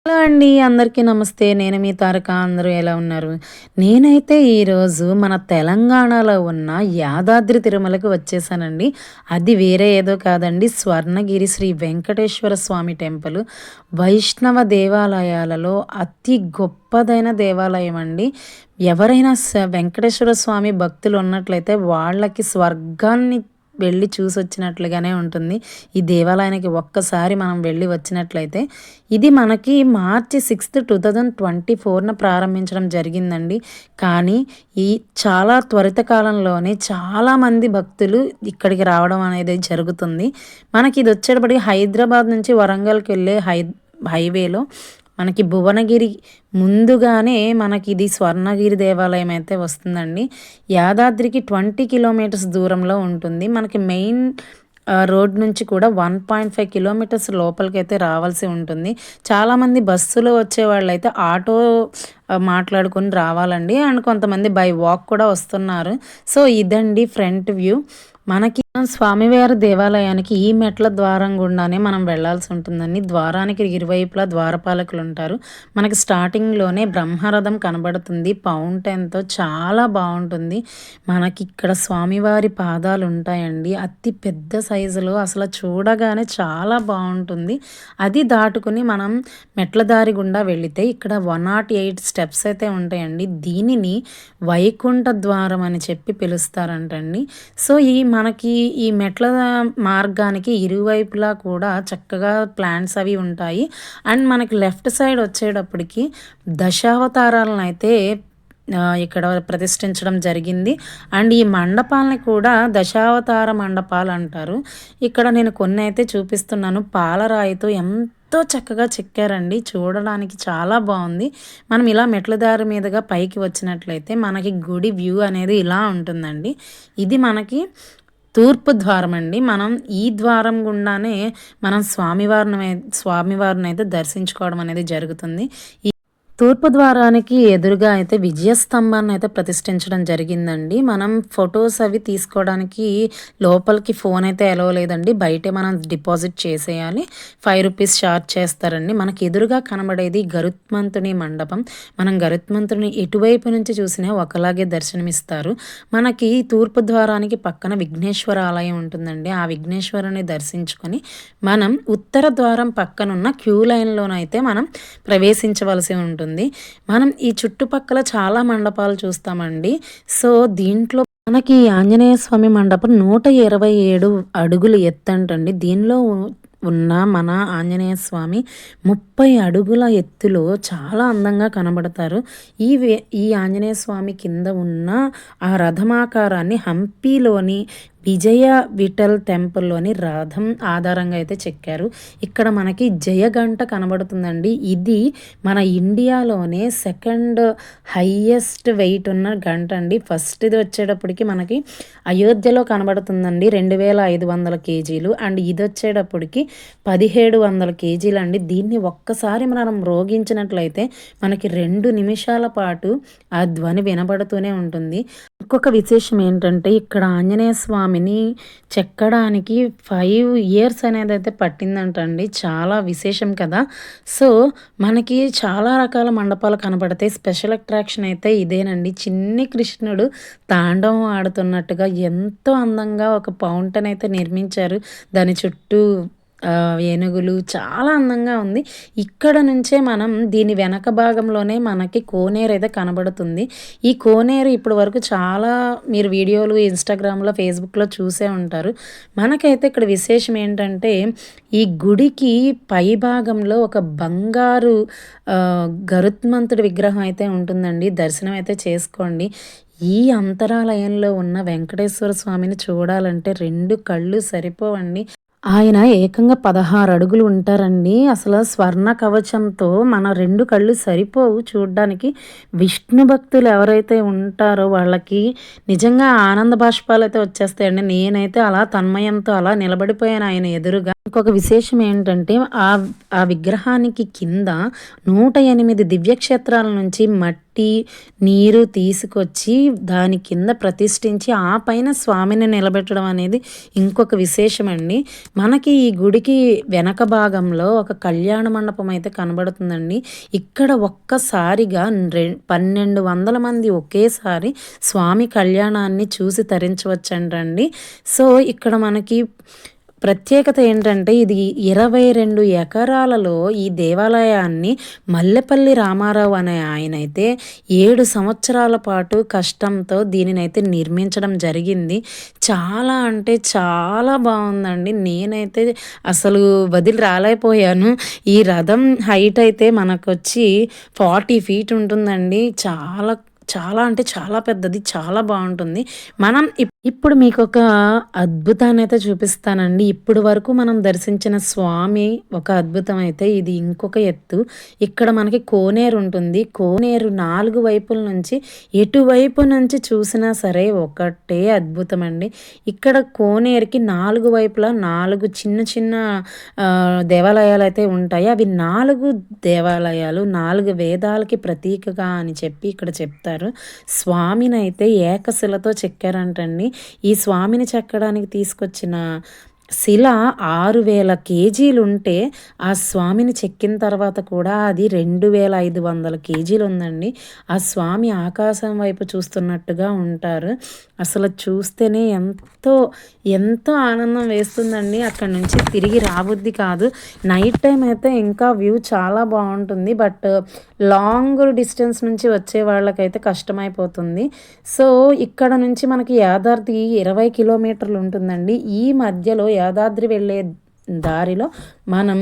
Hello అండి. అందరికీ నమస్తే. నేను మీ తారక. అందరూ ఎలా ఉన్నారు? నేనైతే ఈరోజు మన తెలంగాణలో ఉన్న యాదాద్రి తిరుమలకి వచ్చేసానండి. అది వేరే ఏదో కాదండి, స్వర్ణగిరి శ్రీ వెంకటేశ్వర స్వామి టెంపుల్. వైష్ణవ దేవాలయాలలో అతి గొప్పదైన దేవాలయం అండి. ఎవరైనా వెంకటేశ్వర స్వామి భక్తులు ఉన్నట్లయితే వాళ్ళకి స్వర్గాన్ని వెళ్ళి చూసొచ్చినట్లుగానే ఉంటుంది. ఈ దేవాలయానికి ఒక్కసారి మనం వెళ్ళి వచ్చినట్లయితే. ఇది మనకి మార్చి 6, 2024న ప్రారంభించడం జరిగిందండి. కానీ ఈ చాలా త్వరిత కాలంలోనే చాలామంది భక్తులు ఇక్కడికి రావడం అనేది జరుగుతుంది. మనకి ఇది వచ్చేటప్పటికి హైదరాబాద్ నుంచి వరంగల్కి వెళ్ళే హైవేలో మనకి భువనగిరి ముందుగానే మనకి ఇది స్వర్ణగిరి దేవాలయం అయితే వస్తుందండి. యాదాద్రికి 20 కిలోమీటర్స్ దూరంలో ఉంటుంది. మనకి మెయిన్ రోడ్ నుంచి కూడా 1.5 కిలోమీటర్స్ లోపలికైతే రావాల్సి ఉంటుంది. చాలామంది బస్సులో వచ్చేవాళ్ళైతే ఆటో మాట్లాడుకొని రావాలండి. అండ్ కొంతమంది బై వాక్ కూడా వస్తున్నారు. సో ఇదండి ఫ్రంట్ వ్యూ. మనకి స్వామివారి దేవాలయానికి ఈ మెట్ల ద్వారం గుండానే మనం వెళ్ళాల్సి ఉంటుందండి. ద్వారానికి ఇరువైపులా ద్వారపాలకులు ఉంటారు. మనకి స్టార్టింగ్లోనే బ్రహ్మరథం కనబడుతుంది ఫౌంటైన్తో, చాలా బాగుంటుంది. మనకి ఇక్కడ స్వామివారి పాదాలు ఉంటాయండి, అతి పెద్ద సైజులో. అసలు చూడగానే చాలా బాగుంటుంది. అది దాటుకుని మనం మెట్ల దారి గుండా వెళితే ఇక్కడ 108 స్టెప్స్ అయితే ఉంటాయండి. దీనిని వైకుంఠ ద్వారం అని చెప్పి పిలుస్తారంటండి. సో మనకి ఈ మెట్ల మార్గానికి ఇరువైపులా కూడా చక్కగా ప్లాంట్స్ అవి ఉంటాయి. అండ్ మనకి లెఫ్ట్ సైడ్ వచ్చేటప్పటికి దశావతారాలను అయితే ఇక్కడ ప్రతిష్ఠించడం జరిగింది. అండ్ ఈ మండపాలని కూడా దశావతార మండపాలు అంటారు. ఇక్కడ నేను కొన్ని అయితే చూపిస్తున్నాను. పాలరాయితో ఎంతో చక్కగా చెక్కారండి, చూడడానికి చాలా బాగుంది. మనం ఇలా మెట్ల దారి మీదుగా పైకి వచ్చినట్లయితే మనకి గుడి వ్యూ అనేది ఇలా ఉంటుందండి. ఇది మనకి తూర్పు ద్వారం అండి. మనం ఈ ద్వారం గుండానే మనం స్వామివారిని అయితే దర్శించుకోవడం అనేది జరుగుతుంది. తూర్పు ద్వారానికి ఎదురుగా అయితే విజయస్తంభాన్ని అయితే ప్రతిష్ఠించడం జరిగిందండి. మనం ఫొటోస్ అవి తీసుకోవడానికి లోపలికి ఫోన్ అయితే ఎలవ్ లేదండి, బయటే మనం డిపాజిట్ చేసేయాలి. 5 రూపీస్ ఛార్జ్ చేస్తారండి. మనకి ఎదురుగా కనబడేది గరుత్మంతుని మండపం. మనం గరుత్మంతుని ఎటువైపు నుంచి చూసినా ఒకలాగే దర్శనమిస్తారు. మనకి తూర్పు ద్వారానికి పక్కన విఘ్నేశ్వర ఆలయం ఉంటుందండి. ఆ విఘ్నేశ్వరుని దర్శించుకొని మనం ఉత్తర ద్వారం పక్కనున్న క్యూ లైన్లోనైతే మనం ప్రవేశించవలసి ఉంటుంది. మనం ఈ చుట్టుపక్కల చాలా మండపాలు చూస్తామండి. సో దీంట్లో మనకి ఆంజనేయ స్వామి మండపం 127 అడుగులు ఎత్తంటండి. దీనిలో ఉన్న మన ఆంజనేయ స్వామి 30 అడుగుల ఎత్తులో చాలా అందంగా కనబడతారు. ఈ ఆంజనేయ స్వామి కింద ఉన్న ఆ రథమాకారాన్ని హంపీలోని విజయ విఠల్ టెంపుల్లోని రథం ఆధారంగా అయితే చెక్కారు. ఇక్కడ మనకి జయగంట కనబడుతుందండి. ఇది మన ఇండియాలోనే సెకండ్ హైయెస్ట్ వెయిట్ ఉన్న గంట అండి. ఫస్ట్ ఇది వచ్చేటప్పటికి మనకి అయోధ్యలో కనబడుతుందండి, 2500 కేజీలు. అండ్ ఇది వచ్చేటప్పటికి 1700 కేజీలు అండి. దీన్ని ఒక్కసారి మనం మ్రోగించినట్లయితే మనకి 2 నిమిషాల పాటు ఆ ధ్వని వినబడుతూనే ఉంటుంది. ఇంకొక విశేషం ఏంటంటే ఇక్కడ ఆంజనేయ స్వామిని చెక్కడానికి 5 ఇయర్స్ అనేది అయితే పట్టిందంటండి. చాలా విశేషం కదా. సో మనకి చాలా రకాల మండపాలు కనబడతాయి. స్పెషల్ అట్రాక్షన్ అయితే ఇదేనండి. చిన్ని కృష్ణుడు తాండవం ఆడుతున్నట్టుగా ఎంతో అందంగా ఒక ఫౌంటైన్ అయితే నిర్మించారు. దాని చుట్టూ ఏనుగులు, చాలా అందంగా ఉంది. ఇక్కడ నుంచే మనం దీని వెనక భాగంలోనే మనకి కోనేరు అయితే కనబడుతుంది. ఈ కోనేరు ఇప్పటి వరకు చాలా మీరు వీడియోలు ఇన్స్టాగ్రామ్లో, ఫేస్బుక్లో చూసే ఉంటారు. మనకైతే ఇక్కడ విశేషం ఏంటంటే ఈ గుడికి పై భాగంలో ఒక బంగారు గరుత్మంతుడి విగ్రహం అయితే ఉంటుందండి. దర్శనం అయితే చేసుకోండి. ఈ అంతరాలయంలో ఉన్న వెంకటేశ్వర స్వామిని చూడాలంటే 2 కళ్ళు సరిపోవండి. ఆయన ఏకంగా 16 అడుగులు ఉంటారండి. అసలు స్వర్ణ కవచంతో మన 2 కళ్ళు సరిపోవు చూడ్డానికి. విష్ణు భక్తులు ఎవరైతే ఉంటారో వాళ్ళకి నిజంగా ఆనంద బాష్పాలు అయితే వచ్చేస్తాయండి. నేనైతే అలా తన్మయంతో అలా నిలబడిపోయాను ఆయన ఎదురుగా. ఇంకొక విశేషం ఏంటంటే ఆ ఆ విగ్రహానికి కింద 108 దివ్యక్షేత్రాల నుంచి మట్టి, నీరు తీసుకొచ్చి దాని కింద ప్రతిష్ఠించి ఆ పైన స్వామిని నిలబెట్టడం అనేది ఇంకొక విశేషమండి. మనకి ఈ గుడికి వెనక భాగంలో ఒక కళ్యాణ మండపం అయితే కనబడుతుందండి. ఇక్కడ ఒక్కసారిగా 1200 మంది ఒకేసారి స్వామి కళ్యాణాన్ని చూసి తరించవచ్చంటండి. సో, ఇక్కడ మనకి ప్రత్యేకత ఏంటంటే ఇది 22 ఎకరాలలో ఈ దేవాలయాన్ని మల్లెపల్లి రామారావు అనే ఆయనైతే 7 సంవత్సరాల పాటు కష్టంతో దీనినైతే నిర్మించడం జరిగింది. చాలా అంటే చాలా బావుందండి. నేనైతే అసలు వదిలి రాలేకపోయాను. ఈ రథం హైట్ అయితే మనకొచ్చి 40 ఫీట్ ఉంటుందండి. చాలా చాలా అంటే చాలా పెద్దది. చాలా బావుంటుంది. మనం ఇప్పుడు మీకొక అద్భుతాన్నయితే చూపిస్తానండి. ఇప్పుడు వరకు మనం దర్శించిన స్వామి ఒక అద్భుతం అయితే ఇది ఇంకొక ఎత్తు. ఇక్కడ మనకి కోనేరు ఉంటుంది. కోనేరు 4 వైపుల నుంచి ఎటువైపు నుంచి చూసినా సరే ఒకటే అద్భుతమండి. ఇక్కడ కోనేరుకి 4 వైపులా 4 చిన్న చిన్న దేవాలయాలైతే ఉంటాయి. అవి 4 దేవాలయాలు 4 వేదాలకి ప్రతీకగా అని చెప్పి ఇక్కడ చెప్తారు. స్వామినైతే ఏకశిలతో చెక్కారంటండి. ఈ స్వామిని చెక్కడానికి తీసుకొచ్చిన శిల 6000 కేజీలుంటే ఆ స్వామిని చెక్కిన తర్వాత కూడా అది 2500 కేజీలు ఉందండి. ఆ స్వామి ఆకాశం వైపు చూస్తున్నట్టుగా ఉంటారు. అసలు చూస్తేనే ఎంతో ఆనందం వేస్తుందండి. అక్కడి నుంచి తిరిగి రాబుద్ది కాదు. నైట్ టైం అయితే ఇంకా వ్యూ చాలా బాగుంటుంది. బట్ లాంగ్ డిస్టెన్స్ నుంచి వచ్చే వాళ్ళకైతే కష్టమైపోతుంది. సో, ఇక్కడ నుంచి మనకి యాదాద్రి 20 కిలోమీటర్లు ఉంటుందండి. ఈ మధ్యలో యాదాద్రి వెళ్ళే దారిలో మనం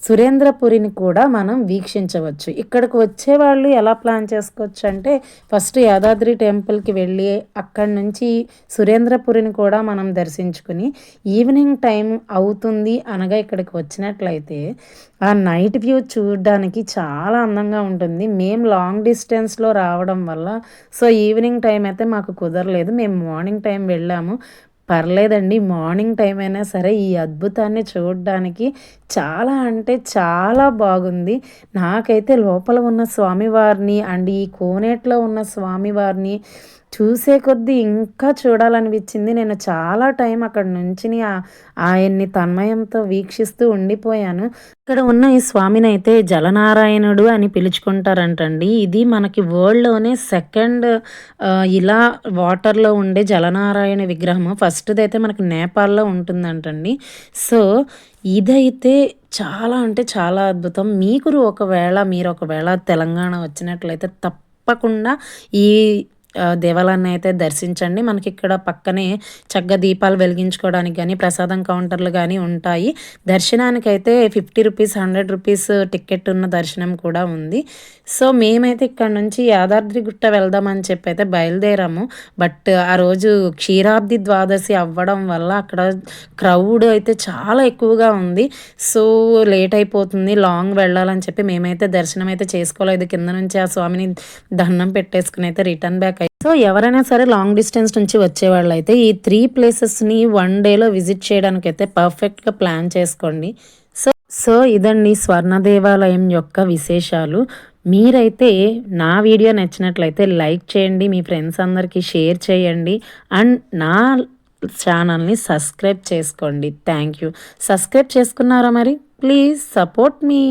సురేంద్రపురిని కూడా మనం వీక్షించవచ్చు. ఇక్కడికి వచ్చేవాళ్ళు ఎలా ప్లాన్ చేసుకోవచ్చు అంటే ఫస్ట్ యాదాద్రి టెంపుల్కి వెళ్ళి అక్కడి నుంచి సురేంద్రపురిని కూడా మనం దర్శించుకుని ఈవినింగ్ టైం అవుతుంది అనగా ఇక్కడికి వచ్చినట్లయితే ఆ నైట్ వ్యూ చూడడానికి చాలా అందంగా ఉంటుంది. మేము లాంగ్ డిస్టెన్స్లో రావడం వల్ల సో ఈవినింగ్ టైం అయితే మాకు కుదరలేదు. మేము మార్నింగ్ టైం వెళ్ళాము. పర్లేదండి. మార్నింగ్ టైం అయినా సరే ఈ అద్భుతాన్ని చూడడానికి చాలా అంటే చాలా బాగుంది. నాకైతే లోపల ఉన్న స్వామివారిని అండ్ ఈ కోనేట్లో ఉన్న స్వామివారిని చూసే కొద్దీ ఇంకా చూడాలనిపించింది. నేను చాలా టైం అక్కడ నుంచిని ఆయన్ని తన్మయంతో వీక్షిస్తూ ఉండిపోయాను. ఇక్కడ ఉన్న ఈ స్వామిని అయితే జలనారాయణుడు అని పిలుచుకుంటారంటండి. ఇది మనకి వరల్డ్‌లోనే సెకండ్ ఇలా వాటర్‌లో ఉండే జలనారాయణ విగ్రహము. ఫస్ట్‌దైతే మనకి నేపాల్‌లో ఉంటుందంటండి. సో, ఇదైతే చాలా అంటే చాలా అద్భుతం. మీరు ఒకవేళ తెలంగాణ వచ్చినట్లయితే తప్పకుండా ఈ దేవాలయాన్ని అయితే దర్శించండి. మనకి ఇక్కడ పక్కనే చక్కగా దీపాలు వెలిగించుకోవడానికి కానీ ప్రసాదం కౌంటర్లు కానీ ఉంటాయి. దర్శనానికైతే 50 రూపీస్ 100 రూపీస్ టికెట్ ఉన్న దర్శనం కూడా ఉంది. సో, మేమైతే ఇక్కడ నుంచి యాదాద్రి గుట్ట వెళ్దామని చెప్పి అయితే బయలుదేరాము. బట్ ఆ రోజు క్షీరాబ్ది ద్వాదశి అవ్వడం వల్ల అక్కడ క్రౌడ్ అయితే చాలా ఎక్కువగా ఉంది. సో, లేట్ అయిపోతుంది, లాంగ్ వెళ్ళాలని చెప్పి మేమైతే దర్శనం అయితే చేసుకోలేదు. కింద నుంచి ఆ స్వామిని దండం పెట్టేసుకుని అయితే రిటర్న్ బ్యాక్ సో, ఎవరైనా సరే లాంగ్ డిస్టెన్స్ నుంచి వచ్చేవాళ్ళైతే ఈ 3 ప్లేసెస్‌ని 1 డేలో విజిట్ చేయడానికైతే పర్ఫెక్ట్‌గా ప్లాన్ చేసుకోండి. సో, ఇదండి స్వర్ణ దేవాలయం యొక్క విశేషాలు. మీరైతే నా వీడియో నచ్చినట్లయితే లైక్ చేయండి, మీ ఫ్రెండ్స్ అందరికీ షేర్ చేయండి అండ్ నా ఛానల్‌ని సబ్స్క్రైబ్ చేసుకోండి. Thank you. సబ్స్క్రైబ్ చేసుకున్నారా మరి? Please support me.